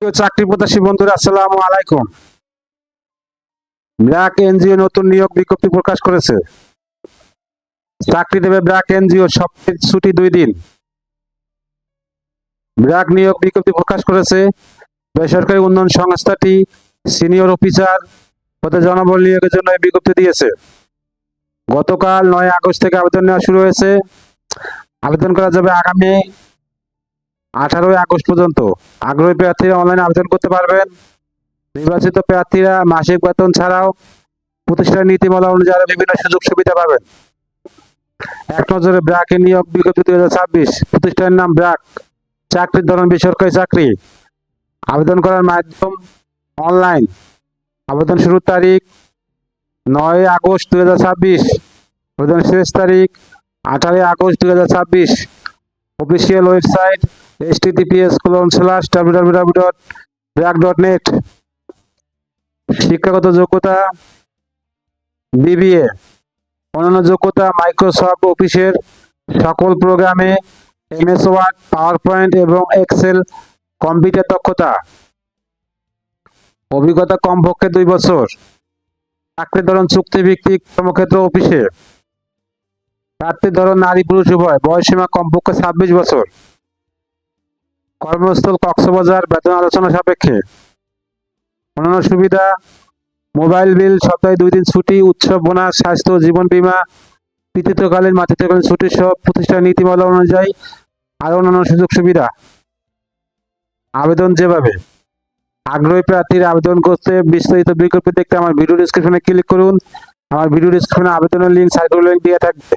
চাকরি প্রত্যাশী বন্ধুরা, আসসালামু আলাইকুম। ব্র্যাক এনজিও নতুন নিয়োগ বিজ্ঞপ্তি প্রকাশ করেছে। চাকরি দেবে ব্র্যাক এনজিও, সপ্তাহে ছুটি 2 দিন। ব্র্যাক নিয়োগ বিজ্ঞপ্তি প্রকাশ করেছে। বেসরকারি উন্নয়ন সংস্থাটি সিনিয়র অফিসার পদে জনবল নিয়োগের জন্য এই বিজ্ঞপ্তি দিয়েছে। গতকাল 9 আগস্ট থেকে আবেদন নেওয়া শুরু হয়েছে। আবেদন করা যাবে আগামী 18 আগস্ট পর্যন্ত। আগ্রহী প্রার্থীরা অনলাইনে আবেদন করতে পারবেন। নির্বাচিত প্রার্থীরা মাসিক বেতন ছাড়াও প্রতিষ্ঠানের নীতিমালা অনুযায়ী আরো বিভিন্ন সুযোগ সুবিধা পাবেন। এক নজরে ব্র্যাকের নিয়োগ বিজ্ঞপ্তি 2026। প্রতিষ্ঠানের নাম ব্র্যাক। চাকরির ধরন বেসরকারি চাকরি। আবেদন করার মাধ্যম অনলাইন। আবেদন শুরুর তারিখ 9 আগস্ট 2026। আবেদন শেষ তারিখ 18 আগস্ট 2026। Official website https://www.brag.net। শিক্ষাগত যোগ্যতা বিবিএ। অন্যান্য যোগ্যতা মাইক্রোসফট অফিসের সকল প্রোগ্রামে এমএস ওয়ার্ড, পাওয়ার পয়েন্ট এবং এক্সেল কম্পিউটার দক্ষতা। অভিজ্ঞতা কমপক্ষে 2 বছর। চাকরির ধরন চুক্তিভিত্তিক কর্মক্ষেত্র অফিসে। প্রার্থীর ধরন নারী পুরুষ উভয়। বয়সসীমা কমপক্ষে 26 বছর। কর্মস্থল কক্সবাজার। বেতন আলোচনা সাপেক্ষে। অন্যান্য সুবিধা: মোবাইল বিল, সপ্তাহে 2 দিন ছুটি, উৎসব বোনাস, স্বাস্থ্য, জীবন বীমা, পিতৃত্বকালীন মাতৃত্বকালীন ছুটি সহ প্রতিষ্ঠান নীতিমালা অনুযায়ী আরো অন্যান্য সুযোগ সুবিধা। আবেদন যেভাবে: আগ্রহী প্রার্থীরা আবেদন করতে বিস্তারিত বিজ্ঞপ্তি দেখতে আমার ভিডিও ডেসক্রিপশনে ক্লিক করুন। আমার ভিডিও ডেসক্রিপশনে আবেদনের লিঙ্ক, সাইটের লিঙ্ক দেওয়া থাকবে।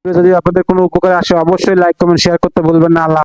যদি আপনাদের কোনো উপকার আসে অবশ্যই লাইক, কমেন্ট, শেয়ার করতে ভুলবেন না। আল্লাহ।